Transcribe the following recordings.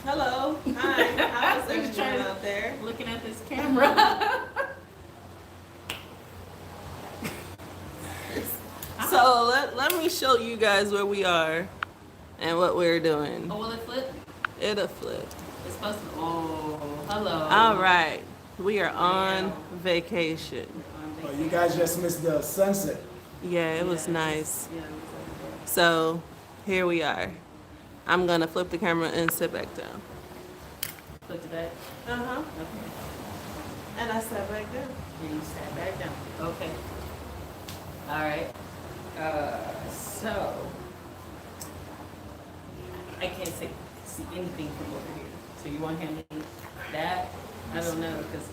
Hello. Hi. How's everyone out there? Looking at this camera. So let me show you guys where we are and what we're doing. Oh, will it flip? It'll flip. It's supposed to. Oh, hello. All right. We are on Wow. vacation. Oh, you guys just missed the sunset. Yeah, it was nice. Yeah, it was So here we are. I'm gonna flip the camera and sit back down. Flip it back. Uh-huh. Okay. And I sat back down. And you sat back down. Okay. All right. So I can't see anything from over here. So you want to hand me that? I don't know because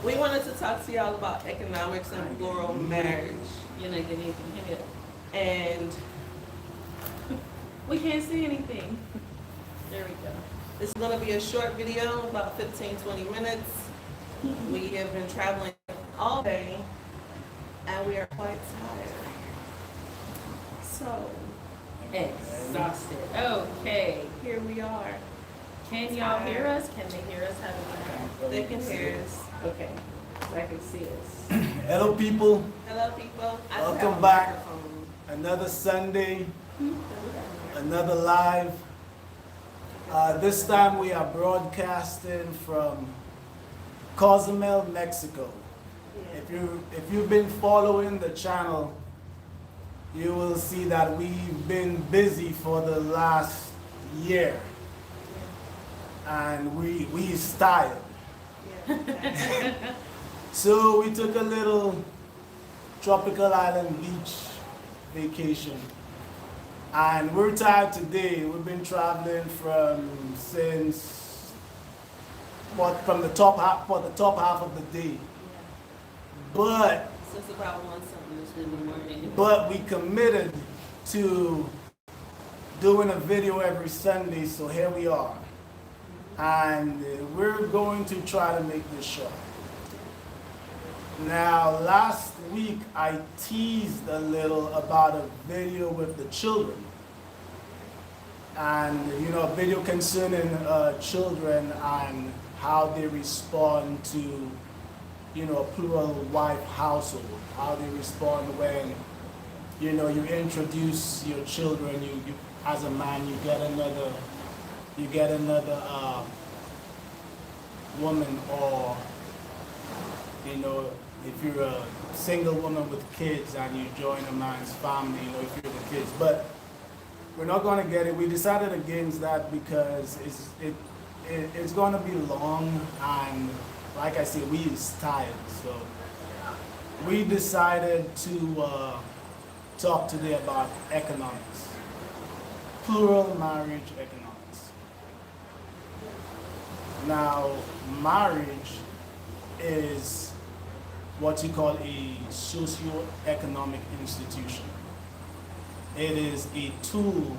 We wanted to talk to y'all about economics and plural marriage. you're not getting anything here. And We can't see anything. There we go. it's gonna be a short video, about 15-20 minutes. We have been traveling all day and we are quite tired. So Exhausted. Okay. here we are. Can y'all hear us? Can they hear us? How do we They can hear us. know? Okay. So I can see us. Hello, people. Hello, people. I do Welcome have a back. microphone. Another Sunday, another live. This time we are broadcasting from Cozumel, Mexico. If you've been following the channel, you will see that we've been busy for the last year, and we styled. Yeah. So we took a little tropical island beach vacation, and we're tired today. We've been traveling from the top half of the day, but Since about 1 something in the morning. we committed to doing a video every Sunday, so here we are, and we're going to try to make this short. Now, last week I teased a little about a video with the children, and a video concerning children and how they respond to a plural wife household, how they respond when you introduce your children, you as a man you get another woman, or if you're a single woman with kids and you join a man's family, if you're the kids. But we're not going to get it. We decided against that because it's going to be long, and like I said, we is tired. So we decided to talk today about economics, plural marriage economics. Now, marriage is what you call a socio-economic institution. It is a tool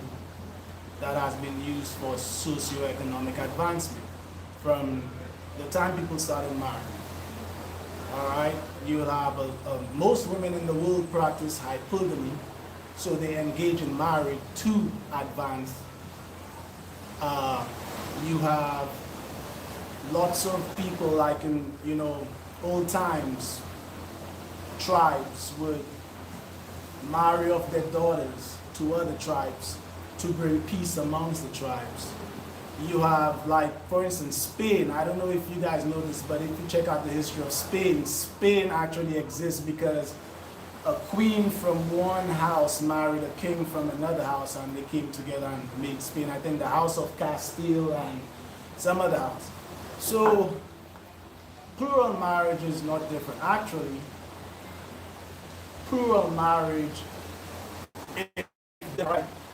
that has been used for socio-economic advancement from the time people started marrying. All right, you have most women in the world practice hypergamy, so they engage in marriage to advance. You have lots of people, like in old times, tribes would marry off their daughters to other tribes to bring peace amongst the tribes. You have, like, for instance, Spain. I don't know if you guys know this, but if you check out the history of Spain, Spain actually exists because a queen from one house married a king from another house, and they came together and made Spain. I think the House of Castile and some other house. So plural marriage is not different. Actually, plural marriage,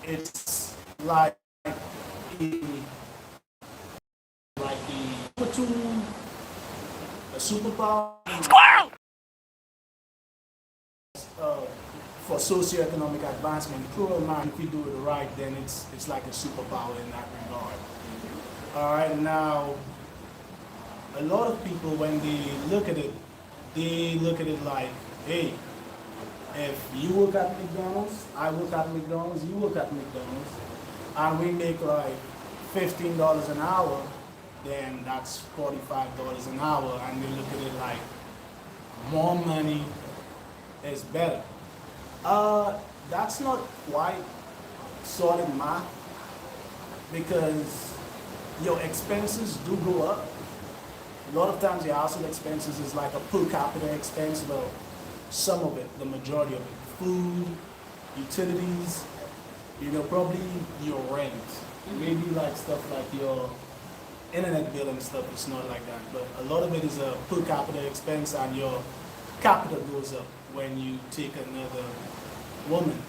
it's like a platoon, a superpower. For socioeconomic advancement, plural marriage, if we do it right, then it's like a superpower in that regard. All right, now, a lot of people, when they look at it like, hey, if you work at McDonald's, I work at McDonald's, you work at McDonald's, and we make like $15 an hour, then that's $45 an hour, and they look at it like more money is better. That's not quite solid math because your expenses do go up. A lot of times your household expenses is like a per capita expense, well, some of it, the majority of it, food, utilities, probably your rent, maybe like stuff like your internet bill and stuff, it's not like that, but a lot of it is a per capita expense, and your capital goes up when you take another woman.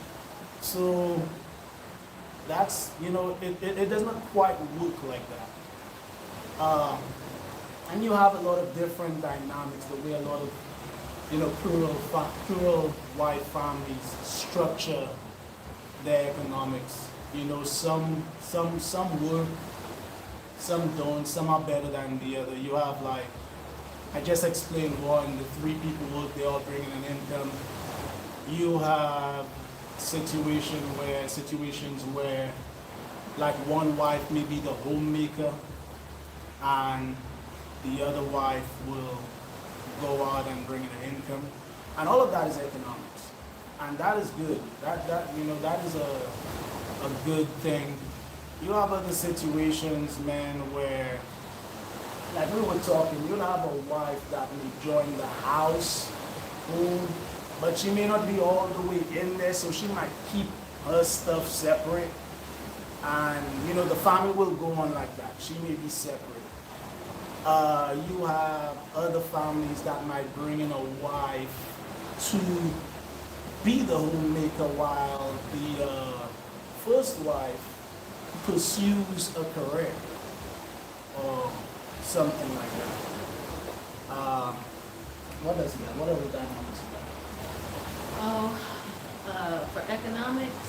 So that's, it does not quite work like that. And you have a lot of different dynamics, the way a lot of, plural white families structure their economics. Some work, some don't, some are better than the other. You have like, I just explained one, the 3 people work, they're all bringing an income. You have situations where like one wife may be the homemaker and the other wife will go out and bring in an income. And all of that is economics. And that is good. That is a good thing. You have other situations, man, where, like we were talking, you'll have a wife that may join the house, but she may not be all the way in there, so she might keep her stuff separate. And, the family will go on like that. She may be separate. You have other families that might bring in a wife to be the homemaker while the first wife pursues a career or something like that. What other dynamics? For economics,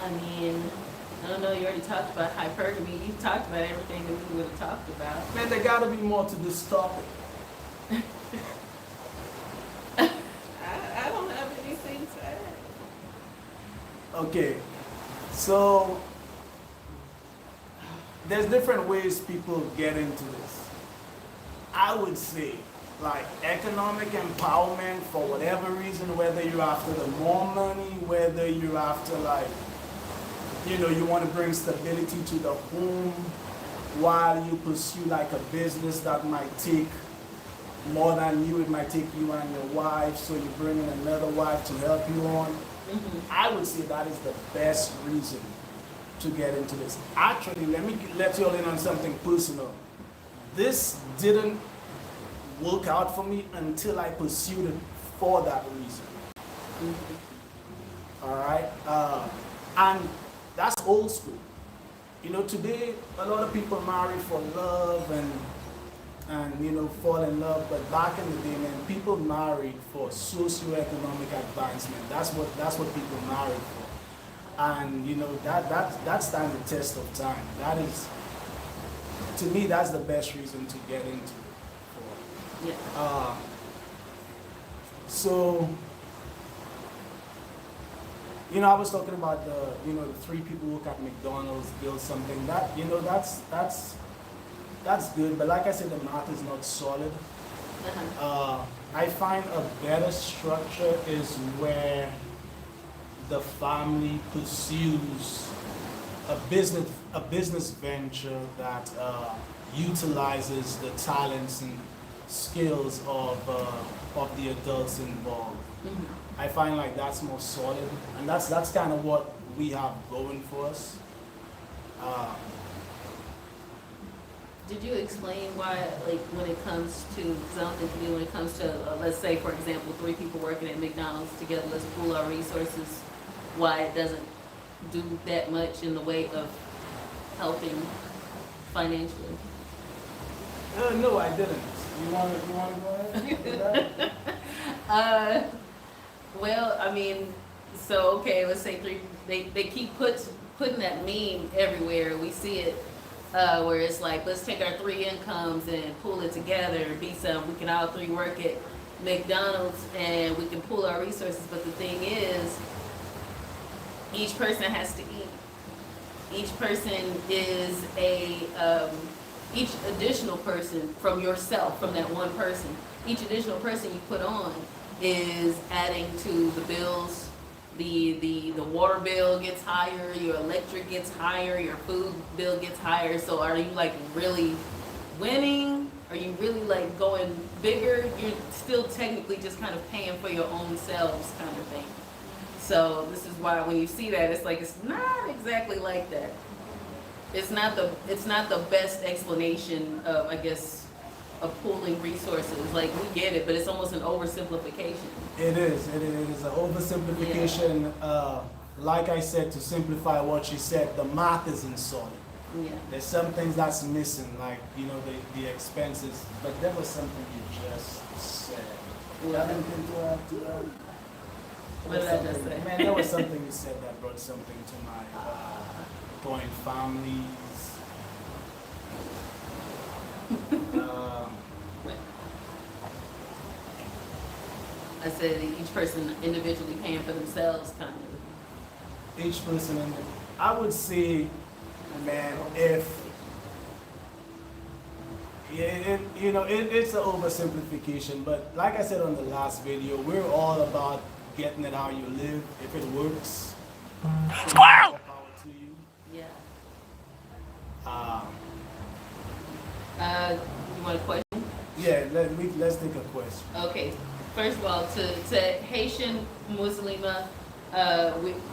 I mean, I don't know, you already talked about hypergamy. You talked about everything that we would have talked about. Man, there gotta be more to this topic. I don't have anything to add. Okay, so there's different ways people get into this. I would say, like, economic empowerment for whatever reason, whether you're after the more money, whether you're after, like, you want to bring stability to the home while you pursue like a business that might take more than you, it might take you and your wife, so you bring in another wife to help you on. I would say that is the best reason to get into this. Actually, let me let you all in on something personal. This didn't work out for me until I pursued it for that reason. All right? And that's old school. Today, a lot of people marry for love and fall in love, but back in the day, man, people married for socioeconomic advancement. That's what people married for. And that stands the test of time. That is, to me, that's the best reason to get into it. Yeah. So, I was talking about the 3 people work at McDonald's, build something. That's good, but like I said, the math is not solid. I find a better structure is where the family pursues a business venture that utilizes the talents and skills of the adults involved. I find like that's more solid, and that's kind of what we have going for us. Did you explain why, like, when it comes to, because I don't think you do, when it comes to, let's say, for example, 3 people working at McDonald's together, let's pool our resources, why it doesn't do that much in the way of helping financially? No, I didn't. You want to go ahead? Well, I mean, so, okay, let's say 3, they keep putting that meme everywhere. We see it. Where it's like, let's take our 3 incomes and pull it together and we can all 3 work at McDonald's and we can pool our resources. But the thing is, each person has to eat. Each person is each additional person from yourself, from that one person, each additional person you put on is adding to the bills. The water bill gets higher, your electric gets higher, your food bill gets higher. So are you like really winning? Are you really like going bigger? You're still technically just kind of paying for your own selves kind of thing. So this is why when you see that, it's like, it's not exactly like that. It's not the best explanation of, I guess, of pooling resources. Like, we get it, but it's almost an oversimplification. It is an oversimplification. Like I said, to simplify what she said, the math isn't solid. Yeah. There's some things that's missing, like, you know, the expenses, but there was something you just said. What? What did I just say? Man, there was something you said that brought something to my point. Families. I said each person individually paying for themselves, kind of. Each person, I would say, man, if it's an oversimplification, but like I said on the last video, we're all about getting it how you live. If it works, Plural. more power to you. Yeah. Um, You want a question? yeah, let's take a question. Okay. First of all, to Haitian Muslima,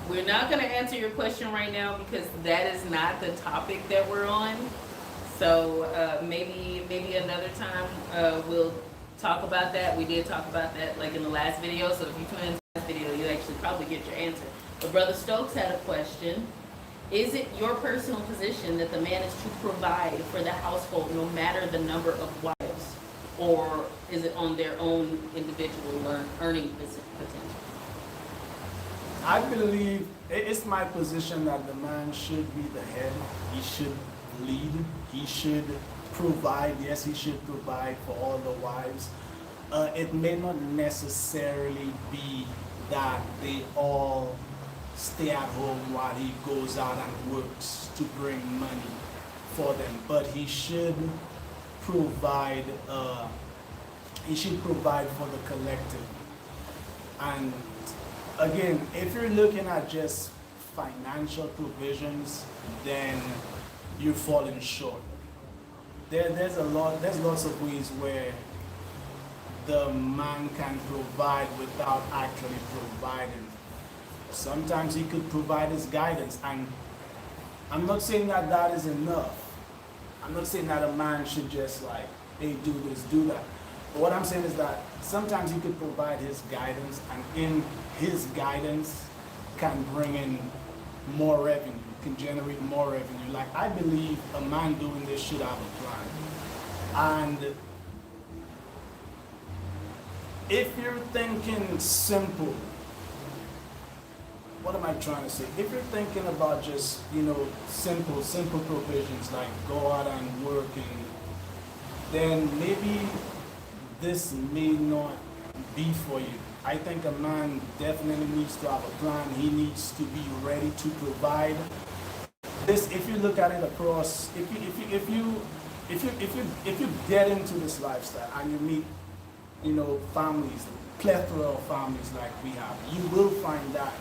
we're not going to answer your question right now because that is not the topic that we're on. So maybe another time we'll talk about that. We did talk about that like in the last video. So if you tune into the last video, you actually probably get your answer. But Brother Stokes had a question. Is it your personal position that the man is to provide for the household no matter the number of wives? Or is it on their own individual earning potential? I believe it's my position that the man should be the head. He should lead. He should provide. Yes, he should provide for all the wives. It may not necessarily be that they all stay at home while he goes out and works to bring money for them, but he should provide. He should provide for the collective. And again, if you're looking at just financial provisions, then you're falling short. There's lots of ways where the man can provide without actually providing. Sometimes he could provide his guidance, and I'm not saying that that is enough. I'm not saying that a man should just like, hey, do this, do that. But what I'm saying is that sometimes he could provide his guidance, and in his guidance can bring in more revenue, can generate more revenue. Like, I believe a man doing this should have a plan. And if you're thinking simple, what am I trying to say? If you're thinking about just, simple provisions like go out and work, and then maybe this may not be for you. I think a man definitely needs to have a plan. He needs to be ready to provide. This, if you look at it across, if you get into this lifestyle and you meet, families, plethora of families like we have, you will find that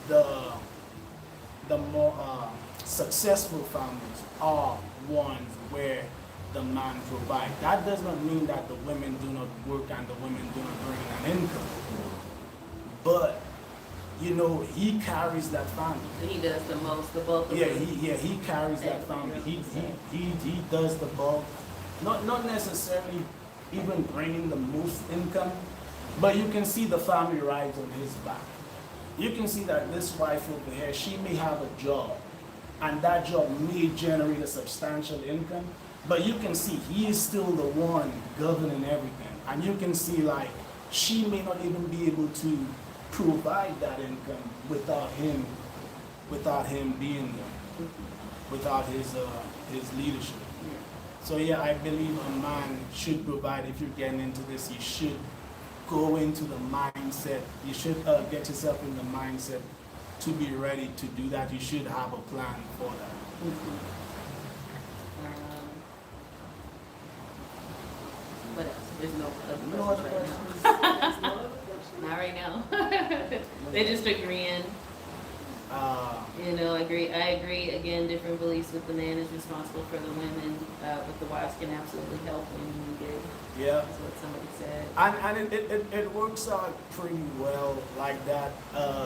the more successful families are ones where the man provides. That does not mean that the women do not work and the women do not bring in an income. But he carries that family. He does the most, the bulk of it. He carries that family. He does the bulk. Not necessarily even bringing the most income, but you can see the family rides on his back. You can see that this wife over here, she may have a job, and that job may generate a substantial income, but you can see he is still the one governing everything. And you can see, like, she may not even be able to provide that income without him being there, without his leadership. So yeah, I believe a man should provide. If you're getting into this, you should go into the mindset. You should get yourself in the mindset to be ready to do that, you should have a plan for that. What else? There's no No other other questions questions? right now. Not right now. They're just agreeing. You know, I agree. Again, different beliefs with the man is responsible for the women, but the wives can absolutely help when needed. Yeah. That's what somebody said. And it works out pretty well like that.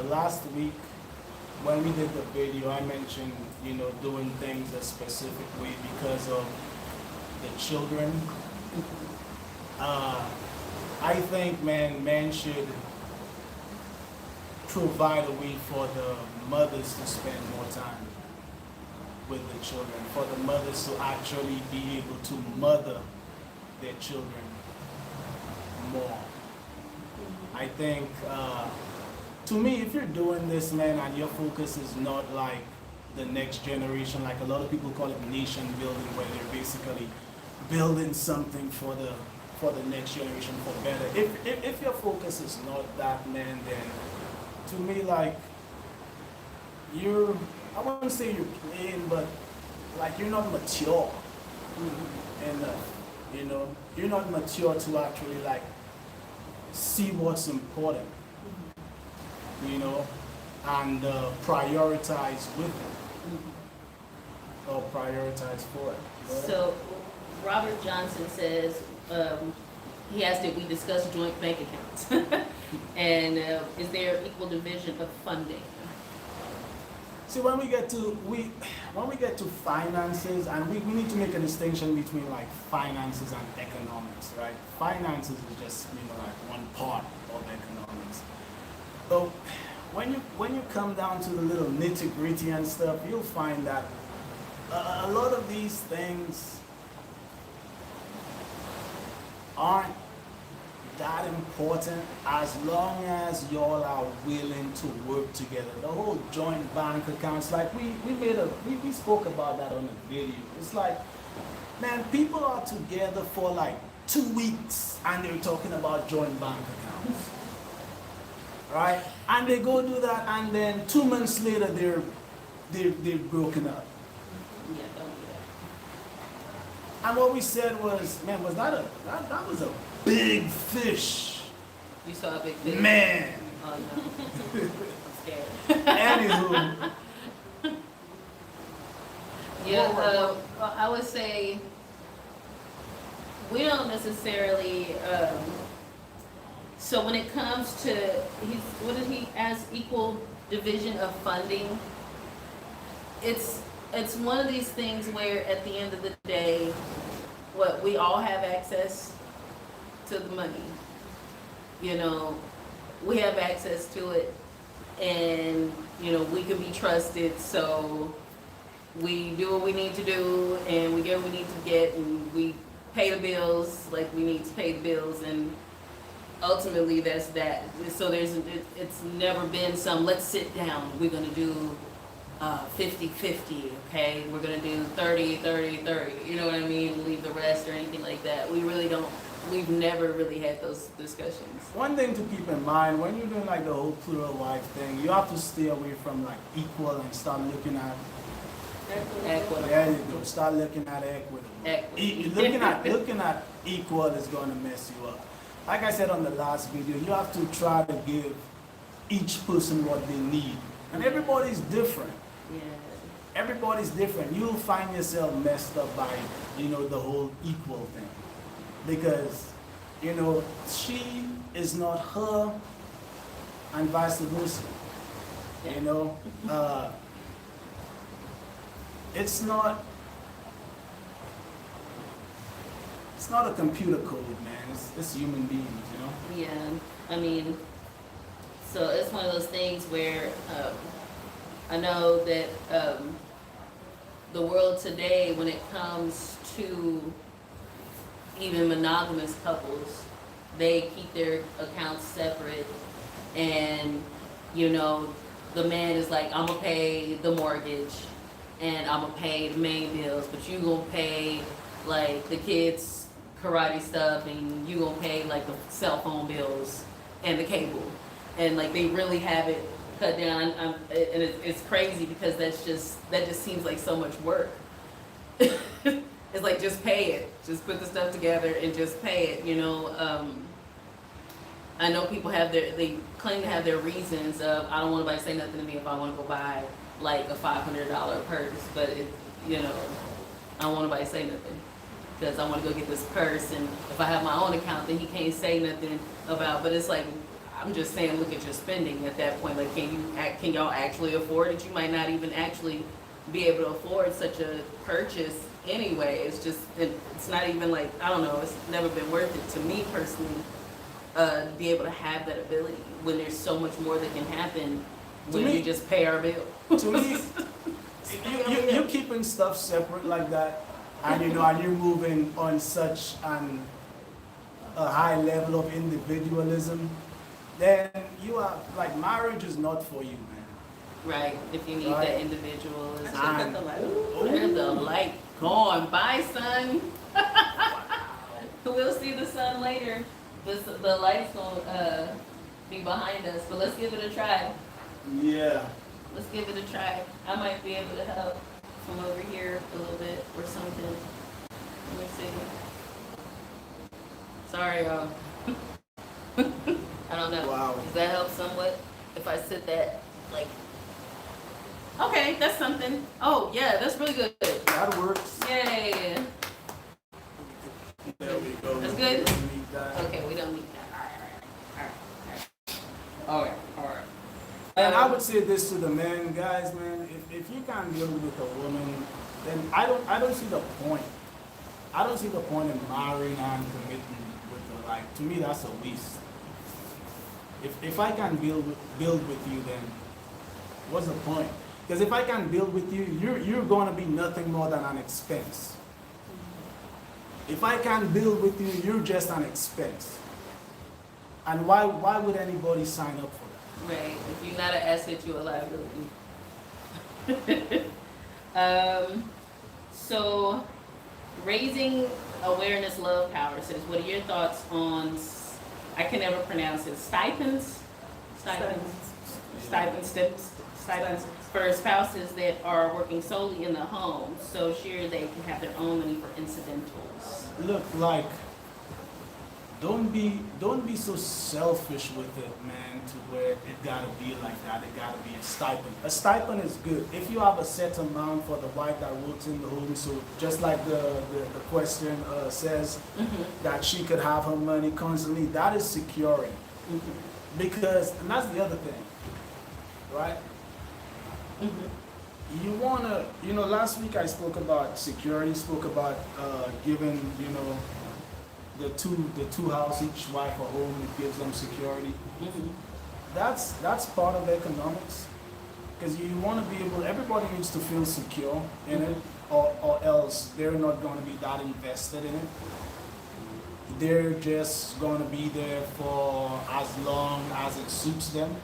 Last week, when we did the video, I mentioned, you know, doing things a specific way because of the children. I think, man, men should provide a way for the mothers to spend more time with the children, for the mothers to actually be able to mother their children more. I think, to me, if you're doing this, man, and your focus is not like the next generation, like a lot of people call it nation building, where they're basically building something for the next generation for better. If your focus is not that, man, then to me, like, I wouldn't say you're playing, but like you're not mature enough, you know? You're not mature to actually like see what's important, you know, and prioritize with it, or prioritize for it. You know? So, Robert Johnson says, he asked if we discuss joint bank accounts. And is there equal division of funding? See, when we get to finances, and we need to make a distinction between like finances and economics, right? Finances is just, you know, like one part of economics. So when you come down to the little nitty-gritty and stuff, you'll find that a lot of these things aren't that important as long as y'all are willing to work together. The whole joint bank accounts, like we spoke about that on the video. It's like, man, people are together for like 2 weeks and they're talking about joint bank accounts, right? And they go do that, and then 2 months later they're broken up. Yeah, don't do that. And what we said was, man, that was a big fish. You saw a big fish? Man. Oh no. I'm scared. Anywho. Yeah, I would say we don't necessarily, so when it comes to, what did he ask, equal division of funding? It's one of these things where at the end of the day, we all have access to the money. You know, we have access to it, and, you know, we can be trusted, so we do what we need to do, and we get what we need to get, and we pay the bills like we need to pay the bills, and ultimately that's that. So it's never been some, let's sit down, we're gonna do 50-50, okay? We're gonna do 30-30-30, you know what I mean? Leave the rest or anything like that. We've never really had those discussions. One thing to keep in mind, when you're doing like the whole plural wife thing, you have to stay away from like equal and start looking at Equitable. There you go. Start looking at equitable. Looking at equal is going to mess you up. Like I said on the last video, you have to try to give each person what they need, and everybody's different. Yeah. Everybody's different. You'll find yourself messed up by, you know, the whole equal thing, because, you know, she is not her, and vice versa. You know. It's not a computer code, man. It's human beings, you know? Yeah, I mean, so it's one of those things where I know that the world today, when it comes to even monogamous couples, they keep their accounts separate, and, you know, the man is like, I'm gonna pay the mortgage, and I'm gonna pay the main bills, but you gonna pay like the kids' karate stuff, and you gonna pay like the cell phone bills and the cable, and like they really have it cut down. And it's crazy because that just seems like so much work. It's like, just pay it. Just put the stuff together and just pay it, you know. I know people they claim to have their reasons of, I don't want anybody to say nothing to me if I want to go buy like a $500 purse, but you know, I don't want anybody to say nothing because I want to go get this purse, and if I have my own account, then he can't say nothing about, but it's like, I'm just saying, look at your spending at that point. Like, can y'all actually afford it? You might not even actually be able to afford such a purchase anyway. It's not even like, I don't know, it's never been worth it to me personally, to be able to have that ability when there's so much more that can happen when you just pay our bill. To me, you're keeping stuff separate like that, and you know, and you're moving on such a high level of individualism, then you are like, marriage is not for you, man. Right, if you need Right. that individualism. And- There's the light gone. Bye, sun. We'll see the sun later. The light's gonna be behind us, but let's give it a try. Yeah. Let's give it a try. I might be able to help from over here a little bit or something. Let me see. Sorry, y'all. I don't know. Wow. Does that help somewhat? If I sit that, like... Okay, that's something. Oh, yeah, that's really good. That works. Yay. There we go. That's good? We don't need that. Okay, we don't need that. All right. And I would say this to the men, guys, man, if you can't deal with a woman, then I don't see the point. I don't see the point in marrying and committing with her. Like, to me, that's a waste. If I can build with you, then what's the point? Because if I can build with you, you're going to be nothing more than an expense. If I can build with you, you're just an expense. And why would anybody sign up for that? Right. If you're not an asset, you're a liability. So, raising awareness, love, power says, what are your thoughts on, I can never pronounce it, stipends for spouses that are working solely in the home, so sure they can have their own money for incidentals. Look, like, don't be so selfish with it, man, to where it gotta be like that. It gotta be a stipend. A stipend is good if you have a set amount for the wife that works in the home. So just like the question says, that she could have her money constantly. That is securing, because, and that's the other thing, right? You wanna, last week I spoke about security, spoke about giving, the two house, each wife a home, it gives them security. That's part of economics, because you want to be able, everybody needs to feel secure in it, or else they're not going to be that invested in it. They're just going to be there for as long as it suits them.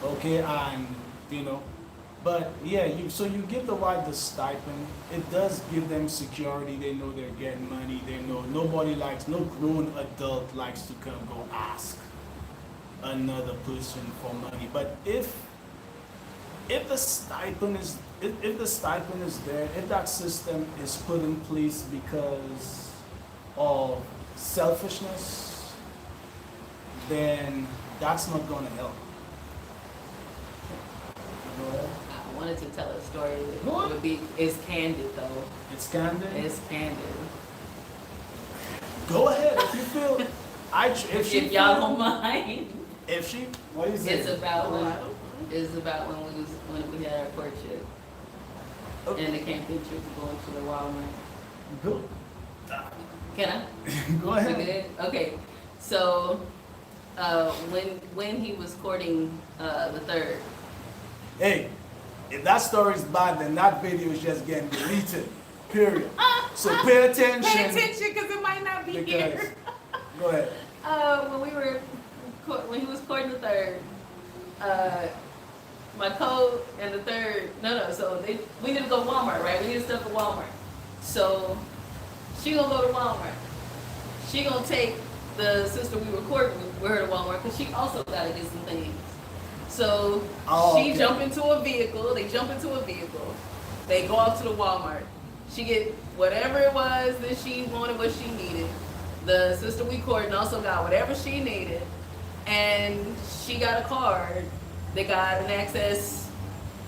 Okay, and but yeah, so you give the wife the stipend. It does give them security. They know they're getting money. They know no grown adult likes to come go ask another person for money. But if the stipend is there, if that system is put in place because of selfishness, then that's not going to help. I wanted to tell a story. What? It's candid though. It's candid. It's candid. Go ahead if you feel. If y'all don't mind. If she, what is it? It's about when we had our courtship. Okay. And the campaign trip going to the Walmart. Go. Can I? Go We ahead. good? Okay. So when he was courting the third. Hey, if that story's bad, then that video is just getting deleted. Period. So pay attention. Pay attention, because it might not be Because, here. go ahead. When he was courting the third, my code and the third, so we need to go to Walmart, right? We need stuff at Walmart. So she gonna go to Walmart. She gonna take the sister we were courting with her to Walmart, because she also gotta get some things. So Oh, she okay. jump into a vehicle. They jump into a vehicle. They go out to the Walmart. She get whatever it was that she wanted, what she needed. The sister we courting also got whatever she needed, and she got a card. They got an access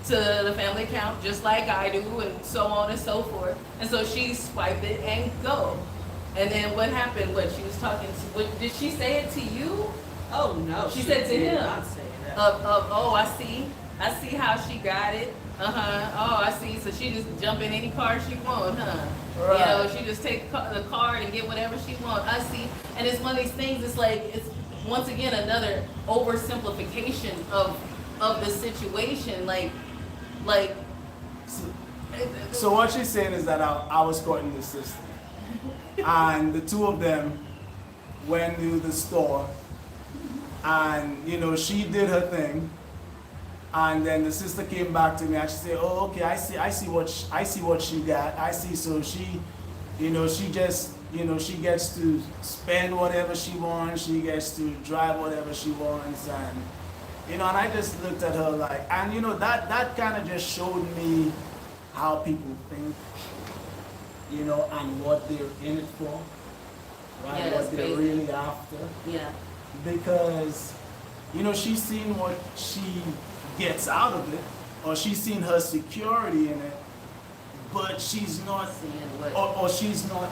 to the family account just like I do, and so on and so forth. And so she swiped it and go. And then what happened? What she was talking to? What, did she say it to you? Oh, no. She said to did him. not say that. Oh, I see how she got it. Oh, I see. So she just jump in any car she want, huh? Right. You know, she just take the card and get whatever she want. I see. And it's one of these things. It's like it's once again another oversimplification of the situation. Like. So what she's saying is that I was courting the sister, and the two of them went to the store, and you know she did her thing, and then the sister came back to me and she said, "Oh, okay, I see what she got. I see." So she, you know, she just, you know, she gets to spend whatever she wants. She gets to drive whatever she wants, and you know, and I just looked at her like, and you know, that kind of just showed me how people think, you know, and what they're in it for, right? Yeah, that's what they're crazy. really after. Yeah. Because, you know, she's seen what she gets out of it, or she's seen her security in it, but she's not, Seeing what. or she's not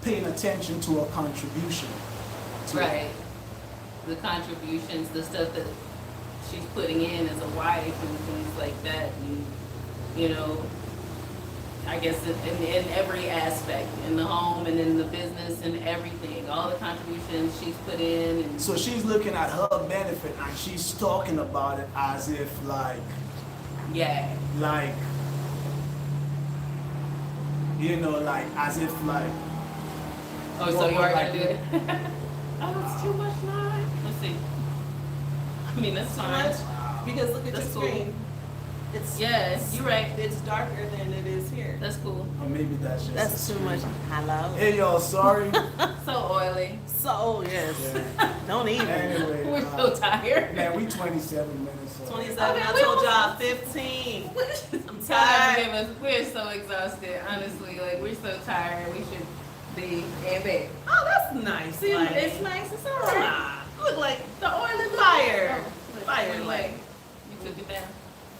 paying attention to her contribution. To it. Right. The contributions, the stuff that she's putting in as a wife and things like that, and you know, I guess in every aspect, in the home and in the business and everything, all the contributions she's put in. And So she's looking at her benefit and she's talking about it as if like, you know, like as if like. oh, so you are gonna do it? Oh, it's too much line. Let's see. I mean, that's Too fine. much? Because look at your That's cool. screen. It's Yes, you're right. It's darker than it is here. That's cool. Or maybe that's just. That's a too much. screen. Hello. Hey y'all, sorry. So oily. So yes. Yeah. Don't even. Anyway, We're so tired. man, we 27 minutes. 27. Okay, I we told almost- y'all 15. I'm God tired. forgive us. We're so exhausted, honestly. Like, we're so tired. We should be in bed. Oh, that's nice. See, like, it's nice. It's all right. ah, look like The oil is fire. Oh, Fire, look, like. you took it down.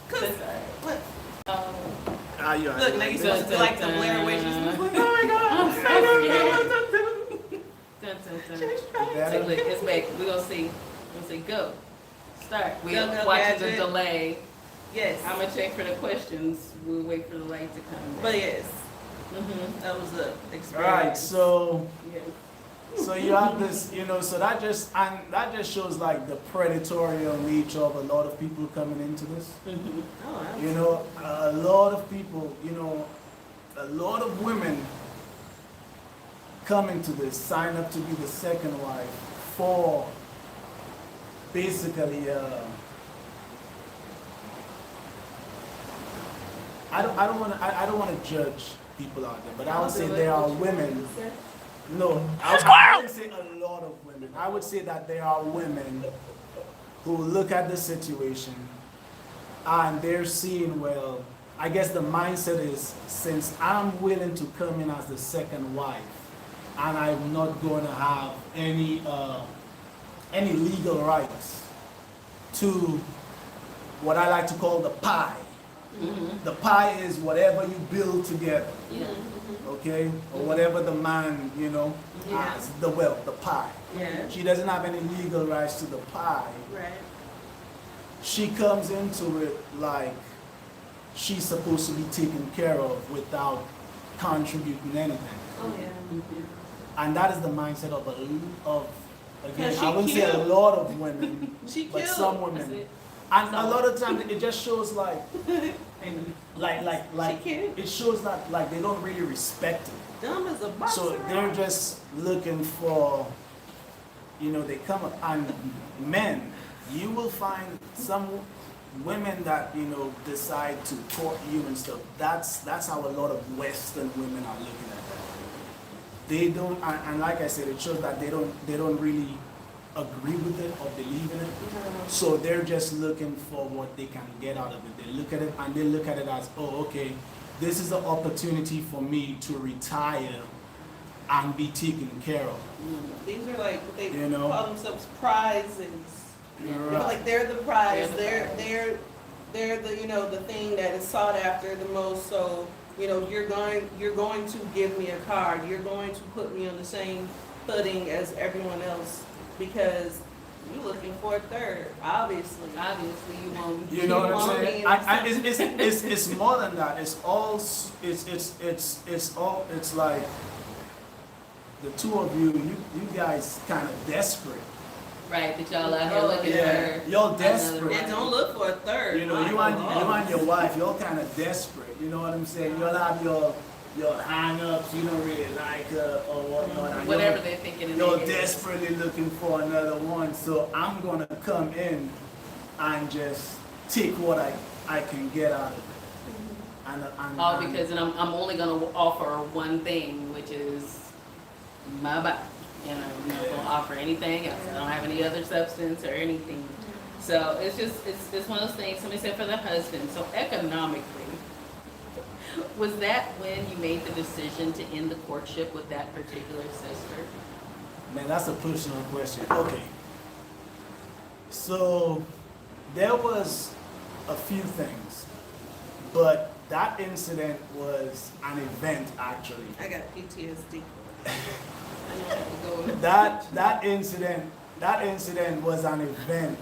Cause That's all right. look, Ah, you look, now you supposed to be like the Blair Witch. She's like, oh my Dun, dun, dun. god. So look, it's back. We're gonna see. We're gonna see. Go. Start. We're Go, go, watching the Gadget. delay. Yes. I'm gonna check for the questions. We'll wait for the light to come. But yes, Mm-hmm. that was a experience. Alright, so Yeah. you have this, you know, so that just shows like the predatory nature of a lot of people coming into this. Mm-hmm. Oh, that's- You know, a lot of people, you know, a lot of women come into this, sign up to be the second wife for basically, I don't want to judge people out there, but I would say there are women. No, I wouldn't say a lot of women. I would say that there are women who look at the situation and they're seeing, well, I guess the mindset is, since I'm willing to come in as the second wife and I'm not going to have any legal rights to what I like to call the pie. Mm-hmm. The pie is whatever you build together, Yeah. okay? Or whatever the man, you know, Yeah. has, the wealth, the pie. Yeah. She doesn't have any legal rights to the pie. Right. She comes into it like she's supposed to be taken care of without contributing anything. Oh yeah. And that is the mindset of again, Yeah, she I wouldn't say a cute. lot of women, She but cute. some That's women. it. And a lot of times it just shows like She cute. it shows that like they don't really respect it. Dumb as a box. So they're just looking for, you know, they come up, and men, you will find some women that, you know, decide to court you and stuff. That's how a lot of Western women are looking at that. They don't, and like I said, it shows that they don't really agree with it or believe in it. So they're just looking for what they can get out of it. They look at it and they look at it as, oh, okay, this is an opportunity for me to retire and be taken care of. These are like, they You know? call themselves prizes. You're They're right. like, they're the prize, They're the they're the, you know, the thing that is sought after the most, so, you know, you're going to give me a card, you're going to put me on the same footing as everyone else, because you're looking for a third, obviously. Obviously, you won't. You know what want I'm me saying? in the It's more than that. It's all it's like the two of you guys kind of desperate. Right, that y'all out here Oh, looking yeah. for. Y'all another desperate. And don't look for a third. You know, My you God. and your wife, you're kind of desperate. You know what I'm saying? You'll have your hang-ups. You don't really like her or whatnot. and Whatever you're- they're thinking in You're their head. desperately looking for another one. So I'm gonna come in and just take what I can get out of it. And All because I'm only gonna offer one thing, which is my body. You know, I'm not gonna offer anything else. I don't have any other substance or anything. So it's just, it's one of those things. Somebody said for the husband. So economically, was that when you made the decision to end the courtship with that particular sister? Man, that's a personal question. Okay. So there was a few things, but that incident was an event actually. I got PTSD. I know how to go. That incident was an event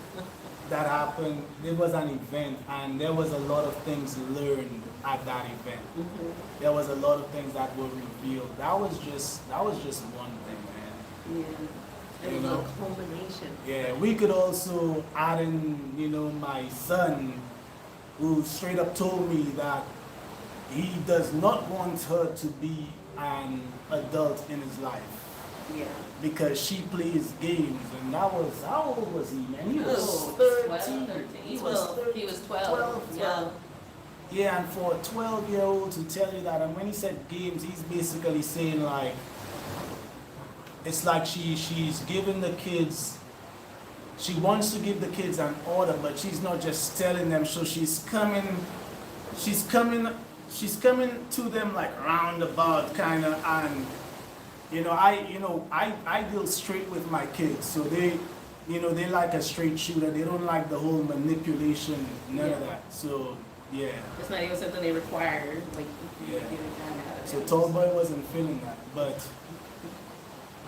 that happened. It was an event, and there was a lot of things learned at that event. There was a lot of things that were revealed. That was just one thing, man. Yeah. It You was know? a culmination. Yeah, we could also add in, you know, my son, who straight up told me that he does not want her to be an adult in his life Yeah. because she plays games, and that was, how old was he, man? He was Oh, 13. 13. He was 12. 13. He was 12. 12. Yeah. Yeah, and for a 12-year-old to tell you that, and when he said games, he's basically saying like, it's like she's giving the kids, she wants to give the kids an order, but she's not just telling them, so she's coming to them like roundabout kind of, and I deal straight with my kids, so they like a straight shooter. They don't like the whole manipulation, none of Yeah. that. So yeah. It's not even something they require. Like, Yeah. get it done out of So it. Tall Boy wasn't feeling that, but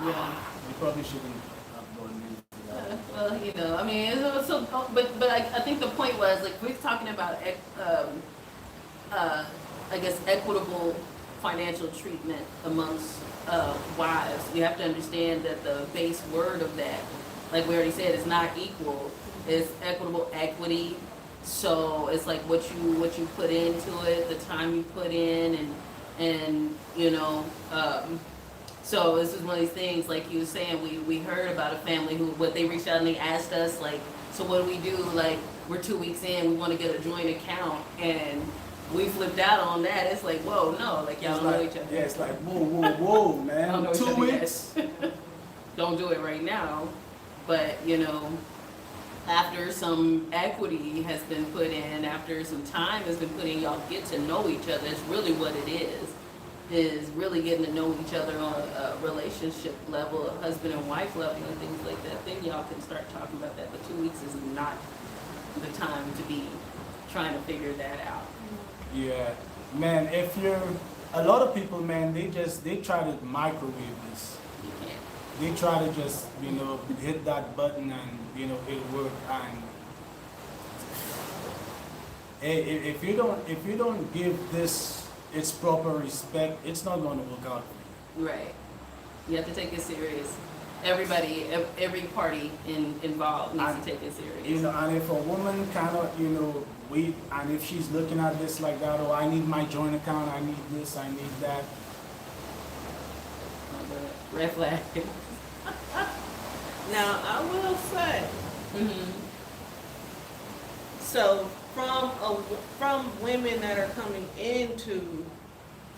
Yeah. you probably shouldn't have gone into that. Well, you know, I mean, but I think the point was, like, we're talking about, I guess, equitable financial treatment amongst wives. You have to understand that the base word of that, like we already said, is not equal. It's equitable equity. So it's like what you put into it, the time you put in, and you know. So this is one of these things, like you were saying, we heard about a family who, what they reached out and they asked us, like, so what do we do? Like, we're 2 weeks in, we want to get a joint account, and we flipped out on that. It's like, whoa, no, like y'all It's don't know like, each other. yeah, it's like whoa, Y'all man. know each 2 other weeks. yet. Don't do it right now. But, you know, after some equity has been put in, after some time has been put in, y'all get to know each other. It's really what it is really getting to know each other on a relationship level, a husband and wife level and things like that. Then y'all can start talking about that. But 2 weeks is not the time to be trying to figure that out. Yeah, man. If you're a lot of people, man, they try to microwave this. You can't. They try to just hit that button and it work. And if you don't give this its proper respect, it's not going to work out for you. Right. You have to take it serious. Everybody, every party involved needs to take it serious. And if a woman cannot, wait, and if she's looking at this like that, oh, I need my joint account, I need this, I need that. Red flag. Now, I will say, Mm-hmm. so from women that are coming into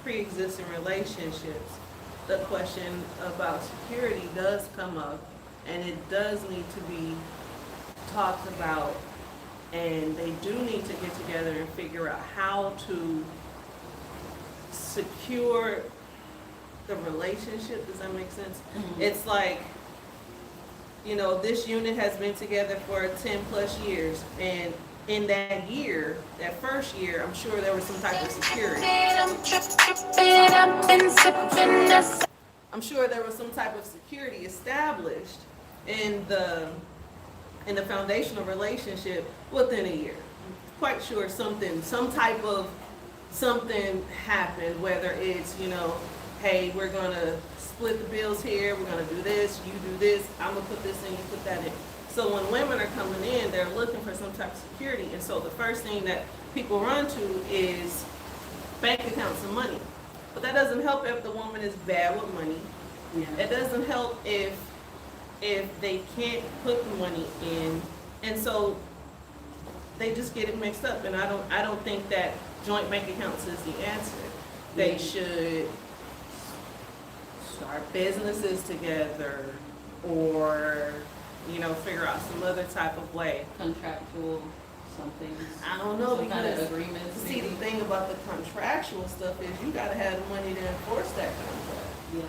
pre-existing relationships, the question about security does come up, and it does need to be talked about, and they do need to get together and figure out how to secure the relationship. Does that make sense? Mhm. It's like, you know, this unit has been together for 10 plus years, and in that year, that first year, I'm sure there was some type of security. I'm sure there was some type of security established in the foundational relationship within a year. Quite sure some type of something happened, whether it's, you know, hey, we're gonna split the bills here, we're gonna do this, you do this, I'm gonna put this in, you put that in. So when women are coming in, they're looking for some type of security, and so the first thing that people run to is bank accounts and money. But that doesn't help if the woman is bad with money. Yeah. It doesn't help if they can't put the money in, and so they just get it mixed up. And I don't think that joint bank accounts is the answer. They Yeah. should start businesses together, or, you know, figure out some other type of way. Contractual something. I don't know, Some kind of because agreements. see, the maybe? thing about the contractual stuff is you gotta have the money to enforce that contract. Yeah,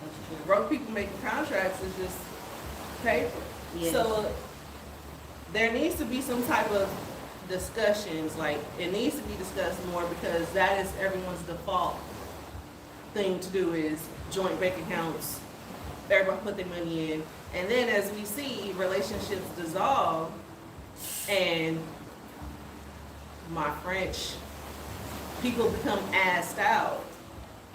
that's true. Broke people making contracts is just paper. Yeah. So there needs to be some type of discussions, like it needs to be discussed more, because that is everyone's default thing to do is joint bank accounts. Everybody put their money in. And then as we see relationships dissolve, and my French, people become assed out.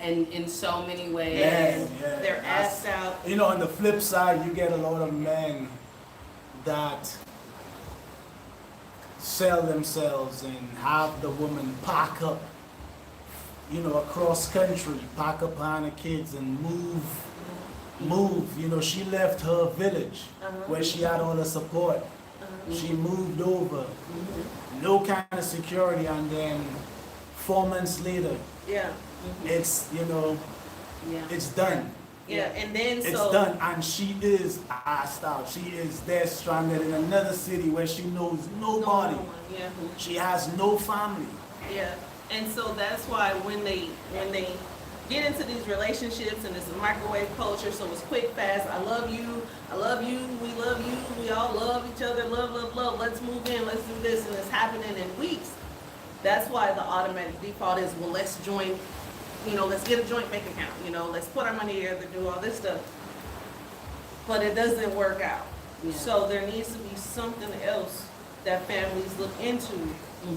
And in so many ways. And Yeah, they're that's- assed out. You know, on the flip side, you get a lot of men that sell themselves and have the woman pack up, you know, across country, pack up on her kids and move. You know, she left her village where she had all the support. She moved over, no kind of security, and then 4 months later, Yeah, it's, you know, Yeah. it's done. yeah, and then It's so. done, and she is asked out. She is there stranded in another city where she knows nobody. Yeah, She has no family. yeah, and so that's why when they get into these relationships, and it's a microwave culture, so it's quick, fast. I love you, we love you, we all love each other, love. Let's move in, let's do this, and it's happening in weeks. That's why the automatic default is, well, let's join, you know, let's get a joint bank account, you know, let's put our money together, do all this stuff. But it doesn't work out. Yeah. So there needs to be something else that families look into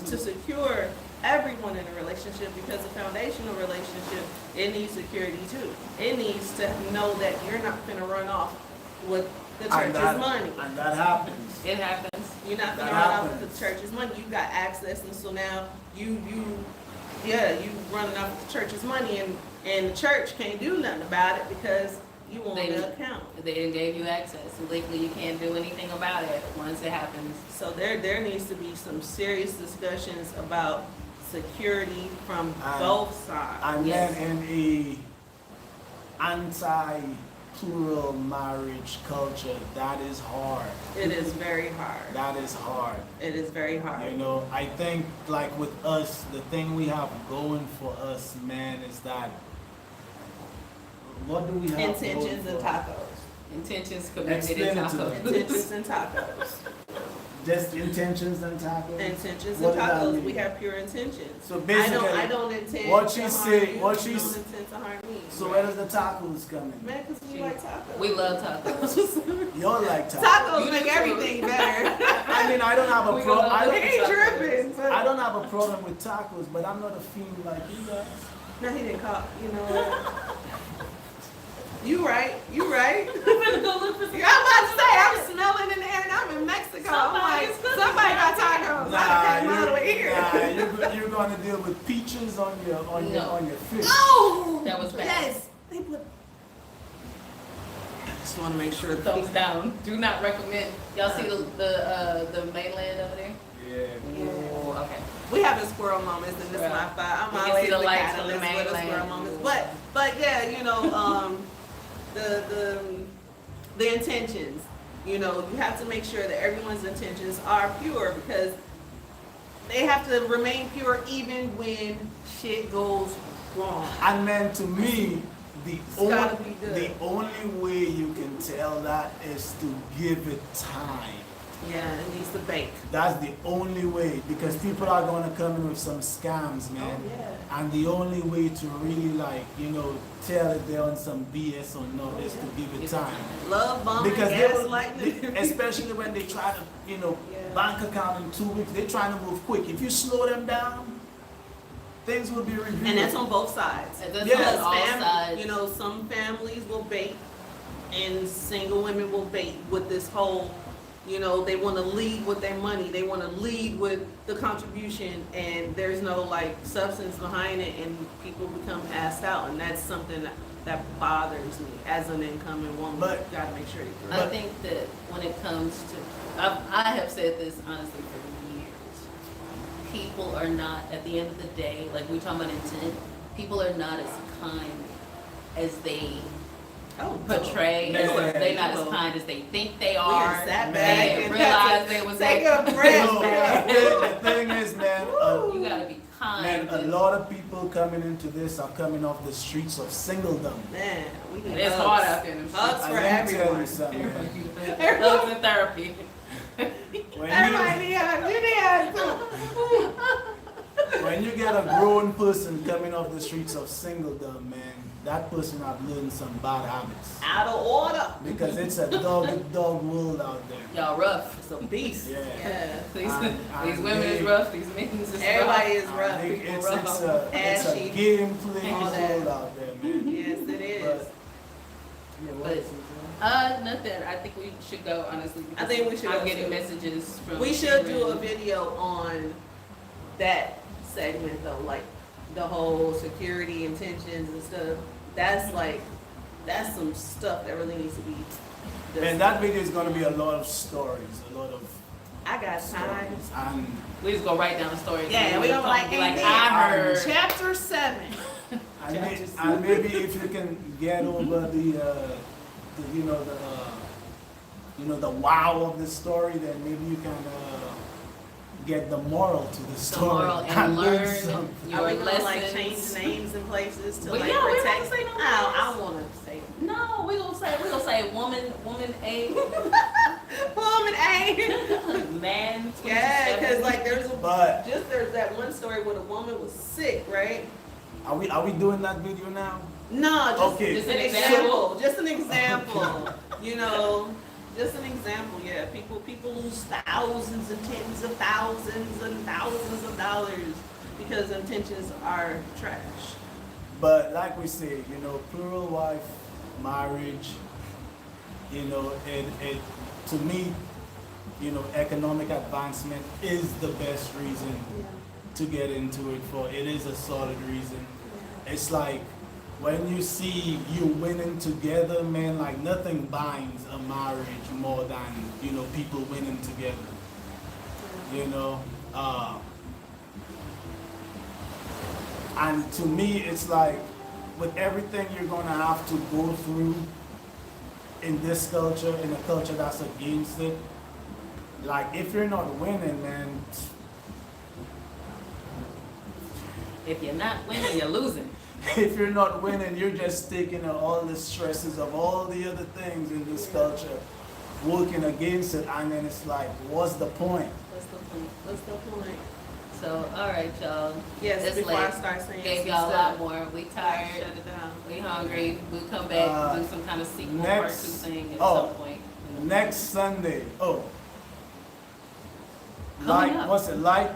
to secure everyone in a relationship, because a foundational relationship, it needs security too. It needs to know that you're not gonna run off with the And church's money. And that happens. It happens. You're not gonna That run off with happens. the church's money. You got access, and so now you running off with the church's money, and the church can't do nothing about it because you own They- the account. They gave you access. So legally, you can't do anything about it once it happens. So there needs to be some serious discussions about security from And- both sides. And Yes. then in a anti-plural marriage culture, that is hard. It is very hard. That is hard. It is very hard. You know, I think like with us, the thing we have going for us, man, is that what do we have Intentions going and for us? tacos. Intentions committed Explain in it to tacos. them. Intentions and tacos. Just intentions and tacos? Intentions What and does that tacos. mean? We have pure intentions. So basically, I don't intend what to she harm said- you. what You she's- don't intend to harm me. So where does the tacos come in? Man, because we like tacos. We love tacos. Y'all like tacos. Tacos You make do too. everything better. I mean, I don't have a We problem. gonna He ain't tripping. but- I don't have a problem with tacos, but I'm not a fiend like you guys. No, he didn't call. You know what? You right. You right. I'm gonna go look for some. I'm about to say, I'm smelling in the air, and I'm in Mexico. I'm like, Somebody's cooking somebody got tacos. I came all the way here. you're gonna deal with peaches on your fish. Oh, That was bad. yes. They put. I just want to make sure. Thumbs down. Do not recommend. Y'all see the mainland over there? Yeah. Ooh, okay. We have a squirrel moments in this Right. Wi-Fi. I'm You can always see the the lights on the catalyst for the mainland. squirrel moments. But yeah, you know, the the intentions. You know, you have to make sure that everyone's intentions are pure because they have to remain pure even when shit goes wrong. And then to me, gotta be good. the only way you can tell that is to give it time. Yeah, it needs to bake. That's the only way, because people are gonna come in with some scams, man. Oh, yeah. And the only way to really tell if they're on some BS or not is to give it time. Love bombing, Because gaslighting. especially when they try to, Yeah. bank account in 2 weeks, they're trying to move quick. If you slow them down, things will be reviewed. And that's on both sides. And that's Yes. on all sides. You know, some families will bait and single women will bait with this whole, they want to lead with their money. They want to lead with the contribution and there's no substance behind it and people become asked out. And that's something that bothers me as an incoming woman. But- You gotta make sure you're I correct. think that when it comes to, I have said this honestly for years. People are not, at the end of the day, like we talking about intent, people are not as kind as they portray. Yeah. They're not as kind as they think they We are. done sat They back didn't and realize had to they was take at- a breath. No, the thing is, man, You gotta be kind. a lot of people coming into this are coming off the streets of singledom. Man, we need And it's hugs. hard out there in them Hugs streets. for Let me tell everyone. you something, man. Hugs and therapy. When Everybody you, need hugs. You need hugs too. when you get a grown person coming off the streets of singledom, man, that person have learned some bad habits. Out of order. Because it's a dog world out there. Y'all rough. It's a beast. Yeah. Yeah. These women is rough. These men is rough. Everybody is I rough. think People it's rough. a Ashy. game playing All world that. out there, man. Yes, it is. But, yeah, what But- is it, man? Nothing. I think we should go, honestly. I think we should I'm go getting too. messages from. We should do a women. video on that segment though, like the whole security intentions and stuff. That's some stuff that really needs to be discussed. And that video is going to be a lot of stories, a lot of I got time. stories. And We just go write down the story. Yeah, we don't like be like, anything. I heard. Chapter 7. and maybe if you can get over the wow of the story, then maybe you can get the moral to the The story moral and learn something. your Are we gonna lessons. change names and places to Well, like yeah, we protect? don't say no I want to say No, we gonna say woman A, woman A. man. Yeah, 27. because there's But there's that one story where the woman was sick, right? are we doing that video now? No, just, Okay. just Just an an example. Just an example. Just an example. Yeah, people lose thousands and tens of thousands and thousands of dollars because intentions are trash. But like we say, plural wife, marriage, it to me, economic advancement is the best reason to get into it for. It is a solid reason. It's like when you see you winning together, man, like nothing binds a marriage more than, people winning together. And to me, it's like with everything you're gonna have to go through in this culture, in a culture that's against it, like if you're not winning, man, If you're not winning, you're losing. if you're not winning, you're just taking on all the stresses of all the other things in this culture, working against it, and then it's like, what's the point? What's the point? So, all right, y'all. Yes, It's before late. I start saying Gave some y'all a stuff, lot more. We shut tired. it down. We hungry. We'll come back and do some kind of sequel part 2 next- thing at oh, some point. Next Sunday, Coming up. what's it, like,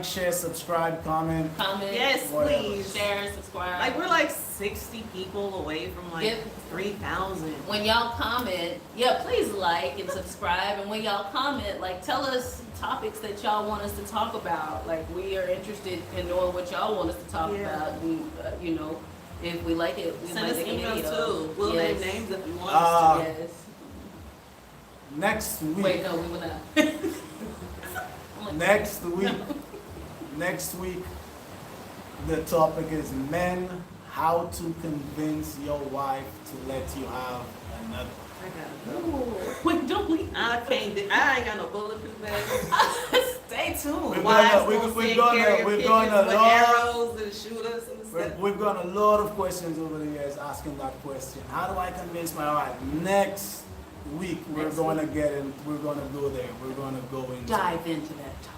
share, subscribe, comment. Comment. Yes, Whatever. please. Share, subscribe. Like we're like 60 people away from like If- 3,000. when y'all comment, please like and subscribe. And when y'all comment, tell us topics that y'all want us to talk about. Like, we are interested in knowing what y'all want us to talk Yeah. about. And, if we like it, we Send might us make a emails video. too. We'll Yes. name names if you want us to. Yes. Next week. Wait, no, we will not. I'm like, Next week, the topic is men, how to convince your wife to let you have another. I gotta go. Wait, don't we? I can't. I ain't got no bulletproof vest. Stay tuned. Wives we're gonna gonna- send we're carrier gonna pigeons with launch- arrows and shoot us and stuff. We've got a lot of questions over the years asking that question. How do I convince my wife? Next week we're Next gonna get in. We're gonna go there. We're gonna go into. Dive into that topic.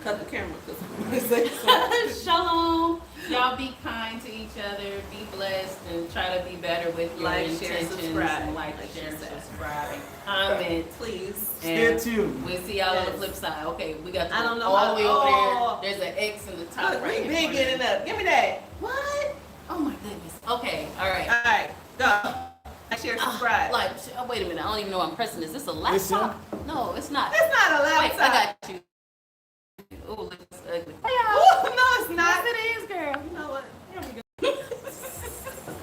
Cut the camera because Shalom. Y'all be kind to each other, be blessed, and try to be better with your Like, share, intentions. subscribe. And like, Like share, she said. subscribe, and comment. please. Stay And tuned. we'll see y'all on the Yes. flip side. Okay, we got I don't know all how- the way oh. over there. There's an X in the top Look, right. we been getting up. Give me that. What? Oh my goodness. Okay, all right. All right, go. Like, share, subscribe. Like, wait a minute. I don't even know I'm pressing this. Is this a laptop? No, it's not. It's not a Wait, laptop. I got you.